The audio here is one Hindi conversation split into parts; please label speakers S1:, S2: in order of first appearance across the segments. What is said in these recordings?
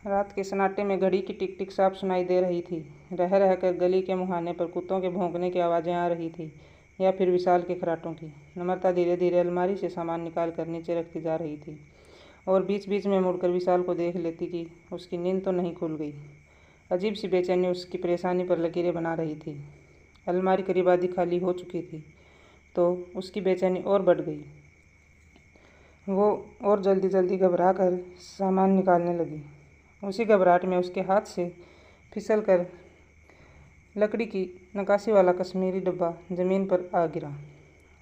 S1: रात के सन्नाटे में घड़ी की टिक टिक साफ सुनाई दे रही थी। रह रहकर गली के मुहाने पर कुत्तों के भौंकने की आवाज़ें आ रही थी या फिर विशाल के खर्राटों की। नम्रता धीरे धीरे अलमारी से सामान निकाल कर नीचे रखती जा रही थी और बीच बीच में मुड़कर विशाल को देख लेती कि उसकी नींद तो नहीं खुल गई। अजीब सी बेचैनी उसकी परेशानी पर लकीरें बना रही थी। अलमारी करीब आधी खाली हो चुकी थी तो उसकी बेचैनी और बढ़ गई। वो और जल्दी जल्दी घबरा कर सामान निकालने लगी। उसी घबराहट में उसके हाथ से फिसल कर लकड़ी की नक्काशी वाला कश्मीरी डिब्बा ज़मीन पर आ गिरा।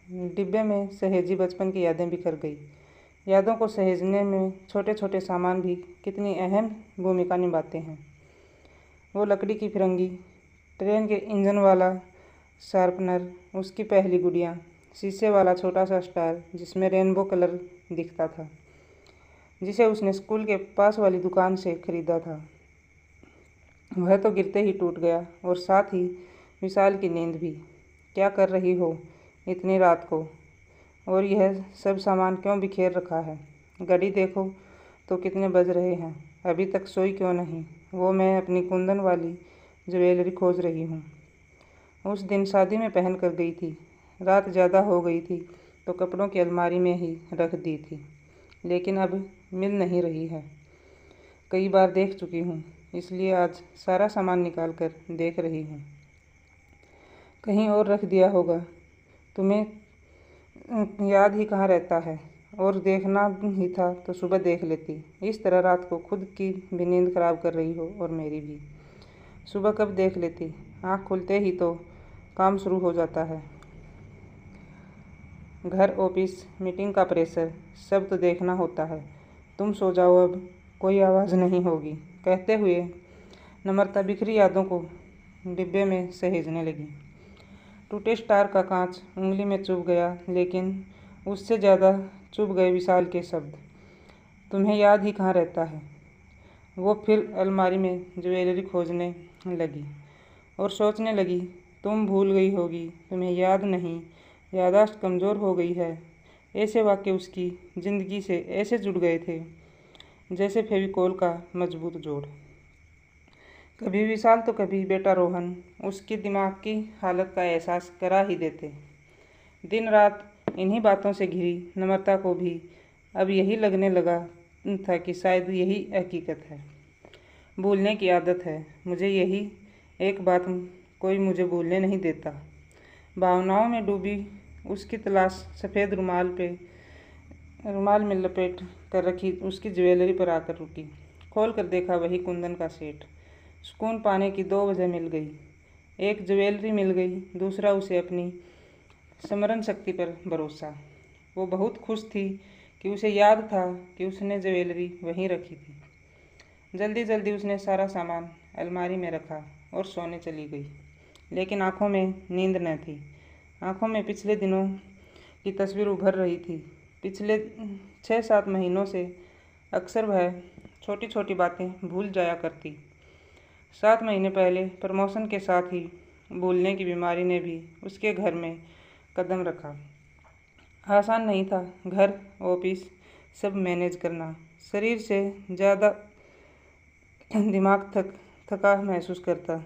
S1: डिब्बे में सहेजी बचपन की यादें बिखर गई। यादों को सहेजने में छोटे छोटे सामान भी कितनी अहम भूमिका निभाते हैं। वो लकड़ी की फिरंगी, ट्रेन के इंजन वाला शार्पनर, उसकी पहली गुड़िया, शीशे वाला छोटा सा स्टार जिसमें रेनबो कलर दिखता था, जिसे उसने स्कूल के पास वाली दुकान से खरीदा था। वह तो गिरते ही टूट गया और साथ ही विशाल की नींद भी। क्या कर रही हो इतनी रात को, और यह सब सामान क्यों बिखेर रखा है? घड़ी देखो तो कितने बज रहे हैं, अभी तक सोई क्यों नहीं? वो मैं अपनी कुंदन वाली ज्वेलरी खोज रही हूँ। उस दिन शादी में पहन कर गई थी। रात ज़्यादा हो गई थी तो कपड़ों की अलमारी में ही रख दी थी, लेकिन अब मिल नहीं रही है। कई बार देख चुकी हूँ, इसलिए आज सारा सामान निकाल कर देख रही हूँ। कहीं और रख दिया होगा। तुम्हें याद ही कहाँ रहता है, और देखना ही था तो सुबह देख लेती। इस तरह रात को खुद की भी नींद खराब कर रही हो और मेरी भी। सुबह कब देख लेती, आँख खुलते ही तो काम शुरू हो जाता है। घर, ऑफिस, मीटिंग का प्रेशर, सब तो देखना होता है। तुम सो जाओ, अब कोई आवाज़ नहीं होगी, कहते हुए नम्रता बिखरी यादों को डिब्बे में सहेजने लगी। टूटे स्टार का कांच उंगली में चुभ गया, लेकिन उससे ज़्यादा चुभ गए विशाल के शब्द। तुम्हें याद ही कहाँ रहता है। वो फिर अलमारी में ज्वेलरी खोजने लगी और सोचने लगी, तुम भूल गई होगी, तुम्हें याद नहीं, याददाश्त कमज़ोर हो गई है। ऐसे वाक्य उसकी ज़िंदगी से ऐसे जुड़ गए थे जैसे फेविकोल का मजबूत जोड़। कभी विशाल तो कभी बेटा रोहन उसकी दिमाग की हालत का एहसास करा ही देते। दिन रात इन्हीं बातों से घिरी नम्रता को भी अब यही लगने लगा था कि शायद यही हकीकत है। भूलने की आदत है मुझे, यही एक बात कोई मुझे भूलने नहीं देता। भावनाओं में डूबी उसकी तलाश सफ़ेद रुमाल में लपेट कर रखी उसकी ज्वेलरी पर आकर रुकी। खोल कर देखा, वही कुंदन का सेट। सुकून पाने की 2 वजह मिल गई। एक ज्वेलरी मिल गई, दूसरा उसे अपनी स्मरण शक्ति पर भरोसा। वो बहुत खुश थी कि उसे याद था कि उसने ज्वेलरी वहीं रखी थी। जल्दी जल्दी उसने सारा सामान अलमारी में रखा और सोने चली गई, लेकिन आंखों में नींद न थी। आंखों में पिछले दिनों की तस्वीर उभर रही थी। पिछले 6-7 महीनों से अक्सर वह छोटी छोटी बातें भूल जाया करती। 7 महीने पहले प्रमोशन के साथ ही भूलने की बीमारी ने भी उसके घर में कदम रखा। आसान नहीं था घर, ऑफिस सब मैनेज करना। शरीर से ज़्यादा दिमाग थका महसूस करता।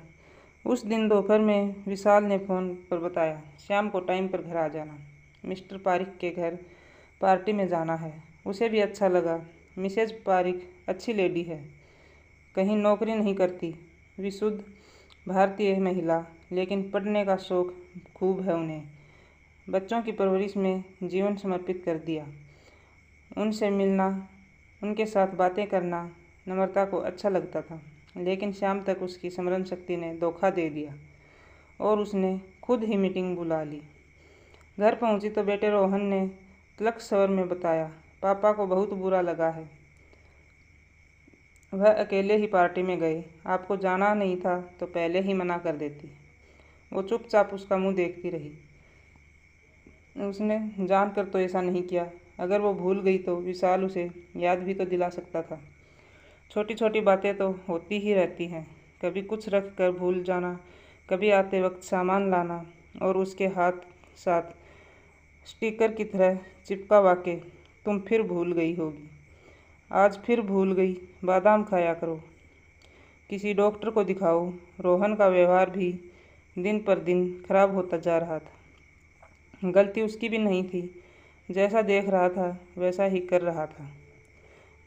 S1: उस दिन दोपहर में विशाल ने फ़ोन पर बताया, शाम को टाइम पर घर आ जाना, मिस्टर पारिक के घर पार्टी में जाना है। उसे भी अच्छा लगा। मिसेज पारिक अच्छी लेडी है, कहीं नौकरी नहीं करती, विशुद्ध भारतीय महिला, लेकिन पढ़ने का शौक़ खूब है उन्हें। बच्चों की परवरिश में जीवन समर्पित कर दिया। उनसे मिलना, उनके साथ बातें करना नम्रता को अच्छा लगता था, लेकिन शाम तक उसकी स्मरण शक्ति ने धोखा दे दिया और उसने खुद ही मीटिंग बुला ली। घर पहुंची तो बेटे रोहन ने तल्ख स्वर में बताया, पापा को बहुत बुरा लगा है, वह अकेले ही पार्टी में गए। आपको जाना नहीं था तो पहले ही मना कर देती। वो चुपचाप उसका मुंह देखती रही। उसने जानकर तो ऐसा नहीं किया। अगर वो भूल गई तो विशाल उसे याद भी तो दिला सकता था। छोटी छोटी बातें तो होती ही रहती हैं, कभी कुछ रख कर भूल जाना, कभी आते वक्त सामान लाना और उसके हाथ साथ स्टिकर की तरह चिपका वाके तुम फिर भूल गई होगी। आज फिर भूल गई, बादाम खाया करो। किसी डॉक्टर को दिखाओ। रोहन का व्यवहार भी दिन पर दिन खराब होता जा रहा था। गलती उसकी भी नहीं थी, जैसा देख रहा था वैसा ही कर रहा था।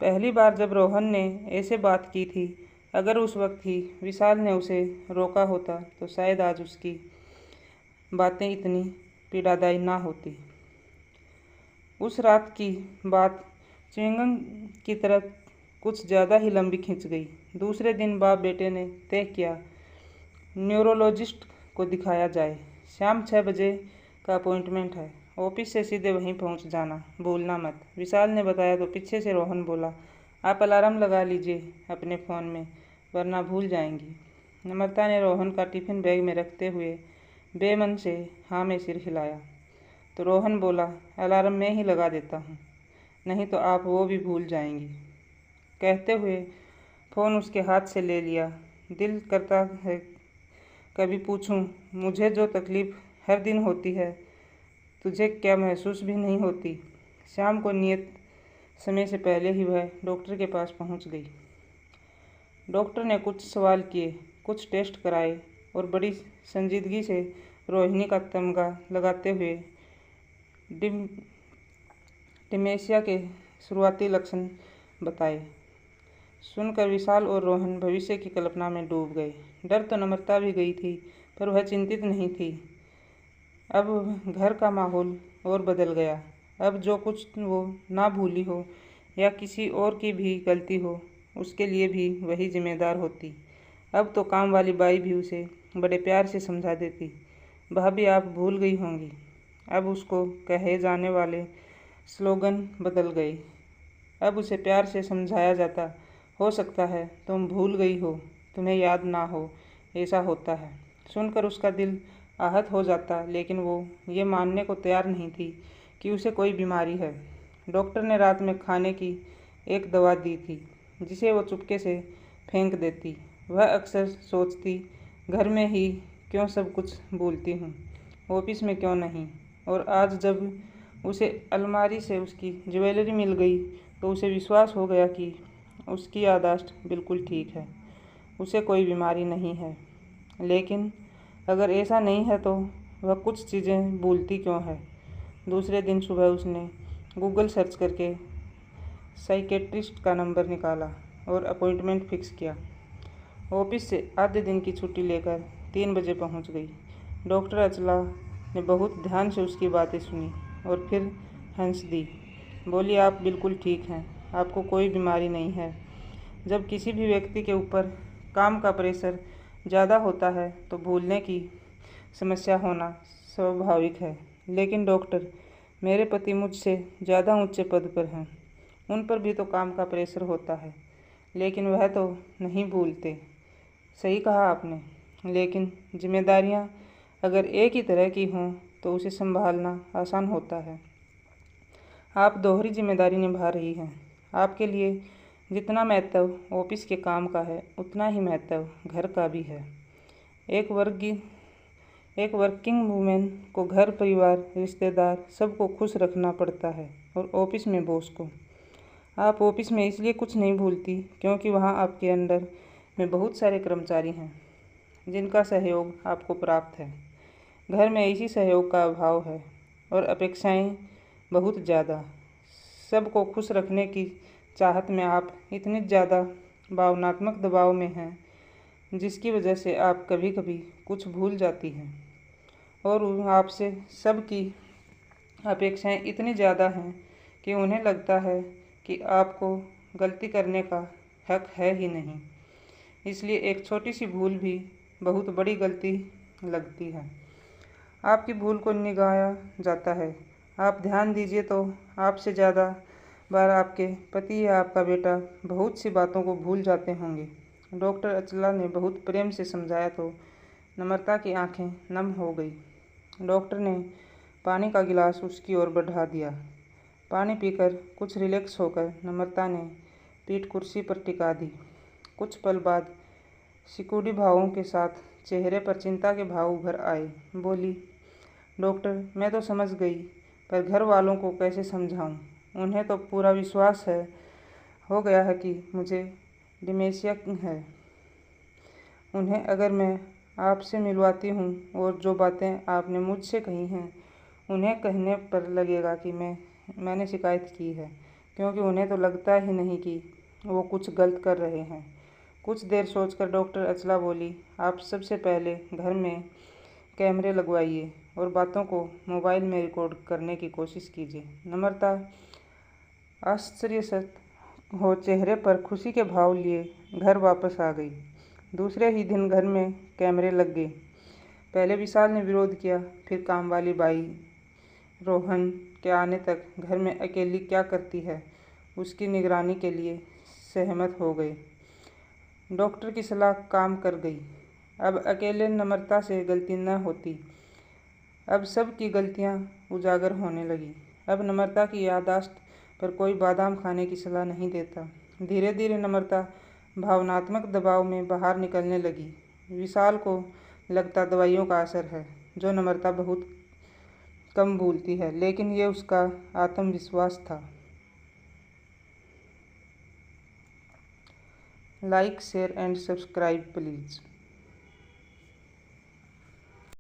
S1: पहली बार जब रोहन ने ऐसे बात की थी, अगर उस वक्त ही विशाल ने उसे रोका होता तो शायद आज उसकी बातें इतनी पीड़ादायी ना होती। उस रात की बात च्युइंगम की तरह कुछ ज़्यादा ही लंबी खिंच गई। दूसरे दिन बाप बेटे ने तय किया न्यूरोलॉजिस्ट को दिखाया जाए। शाम 6 बजे का अपॉइंटमेंट है। ऑफिस से सीधे वहीं पहुंच जाना, भूलना मत। विशाल ने बताया तो पीछे से रोहन बोला, आप अलार्म लगा लीजिए अपने फ़ोन में, वरना भूल जाएंगी। नम्रता ने रोहन का टिफ़िन बैग में रखते हुए बेमन से हाँ में सिर हिलाया तो रोहन बोला, अलार्म मैं ही लगा देता हूँ, नहीं तो आप वो भी भूल जाएंगी। कहते हुए फ़ोन उसके हाथ से ले लिया। दिल करता है कभी पूछूं, मुझे जो तकलीफ़ हर दिन होती है तुझे क्या महसूस भी नहीं होती। शाम को नियत समय से पहले ही वह डॉक्टर के पास पहुंच गई। डॉक्टर ने कुछ सवाल किए, कुछ टेस्ट कराए और बड़ी संजीदगी से रोहिणी का तमगा लगाते हुए डिमेंशिया के शुरुआती लक्षण बताए। सुनकर विशाल और रोहन भविष्य की कल्पना में डूब गए। डर तो नम्रता भी गई थी, पर वह चिंतित नहीं थी। अब घर का माहौल और बदल गया। अब जो कुछ वो ना भूली हो या किसी और की भी गलती हो, उसके लिए भी वही जिम्मेदार होती। अब तो काम वाली बाई भी उसे बड़े प्यार से समझा देती, भाभी आप भूल गई होंगी। अब उसको कहे जाने वाले स्लोगन बदल गए। अब उसे प्यार से समझाया जाता, हो सकता है तुम भूल गई हो, तुम्हें याद ना हो, ऐसा होता है। सुनकर उसका दिल आहत हो जाता, लेकिन वो ये मानने को तैयार नहीं थी कि उसे कोई बीमारी है। डॉक्टर ने रात में खाने की एक दवा दी थी, जिसे वो चुपके से फेंक देती। वह अक्सर सोचती, घर में ही क्यों सब कुछ भूलती हूँ, ऑफिस में क्यों नहीं। और आज जब उसे अलमारी से उसकी ज्वेलरी मिल गई तो उसे विश्वास हो गया कि उसकी याददाश्त बिल्कुल ठीक है, उसे कोई बीमारी नहीं है। लेकिन अगर ऐसा नहीं है तो वह कुछ चीज़ें भूलती क्यों है। दूसरे दिन सुबह उसने गूगल सर्च करके साइकेट्रिस्ट का नंबर निकाला और अपॉइंटमेंट फिक्स किया। ऑफिस से आधे दिन की छुट्टी लेकर 3 बजे पहुंच गई। डॉक्टर अचला ने बहुत ध्यान से उसकी बातें सुनी और फिर हंस दी। बोली, आप बिल्कुल ठीक हैं, आपको कोई बीमारी नहीं है। जब किसी भी व्यक्ति के ऊपर काम का प्रेशर ज़्यादा होता है तो भूलने की समस्या होना स्वाभाविक है। लेकिन डॉक्टर, मेरे पति मुझसे ज़्यादा ऊंचे पद पर हैं, उन पर भी तो काम का प्रेशर होता है, लेकिन वह तो नहीं भूलते। सही कहा आपने, लेकिन जिम्मेदारियां अगर एक ही तरह की हों तो उसे संभालना आसान होता है। आप दोहरी जिम्मेदारी निभा रही हैं। आपके लिए जितना महत्व ऑफिस के काम का है, उतना ही महत्व घर का भी है। एक वर्किंग वूमेन को घर, परिवार, रिश्तेदार सबको खुश रखना पड़ता है, और ऑफिस में बॉस को। आप ऑफिस में इसलिए कुछ नहीं भूलती क्योंकि वहाँ आपके अंडर में बहुत सारे कर्मचारी हैं जिनका सहयोग आपको प्राप्त है। घर में इसी सहयोग का अभाव है और अपेक्षाएं बहुत ज़्यादा। सबको खुश रखने की चाहत में आप इतनी ज़्यादा भावनात्मक दबाव में हैं, जिसकी वजह से आप कभी कभी कुछ भूल जाती हैं। और आपसे सबकी अपेक्षाएं इतनी ज़्यादा हैं कि उन्हें लगता है कि आपको गलती करने का हक है ही नहीं। इसलिए एक छोटी सी भूल भी बहुत बड़ी गलती लगती है। आपकी भूल को निगाया जाता है। आप ध्यान दीजिए तो आपसे ज़्यादा बार आपके पति या आपका बेटा बहुत सी बातों को भूल जाते होंगे। डॉक्टर अचला ने बहुत प्रेम से समझाया तो नम्रता की आंखें नम हो गई। डॉक्टर ने पानी का गिलास उसकी ओर बढ़ा दिया। पानी पीकर कुछ रिलैक्स होकर नम्रता ने पीठ कुर्सी पर टिका दी। कुछ पल बाद सिकुड़ी भावों के साथ चेहरे पर चिंता के भाव उभर आए। बोली, डॉक्टर, मैं तो समझ गई, पर घर वालों को कैसे समझाऊं? उन्हें तो पूरा विश्वास है हो गया है कि मुझे डिमेंशिया है। उन्हें अगर मैं आपसे मिलवाती हूँ और जो बातें आपने मुझसे कही हैं उन्हें कहने पर लगेगा कि मैंने शिकायत की है, क्योंकि उन्हें तो लगता ही नहीं कि वो कुछ गलत कर रहे हैं। कुछ देर सोचकर डॉक्टर अचला बोली, आप सबसे पहले घर में कैमरे लगवाइए और बातों को मोबाइल में रिकॉर्ड करने की कोशिश कीजिए। नम्रता आश्चर्यचकित हो चेहरे पर खुशी के भाव लिए घर वापस आ गई। दूसरे ही दिन घर में कैमरे लग गए। पहले विशाल ने विरोध किया, फिर काम वाली बाई रोहन के आने तक घर में अकेली क्या करती है उसकी निगरानी के लिए सहमत हो गए। डॉक्टर की सलाह काम कर गई। अब अकेले नम्रता से गलती न होती। अब सब की गलतियां उजागर होने लगी। अब नम्रता की याददाश्त पर कोई बादाम खाने की सलाह नहीं देता। धीरे धीरे नम्रता भावनात्मक दबाव में बाहर निकलने लगी। विशाल को लगता दवाइयों का असर है, जो नम्रता बहुत कम भूलती है, लेकिन ये उसका आत्मविश्वास था। Like, share and subscribe please.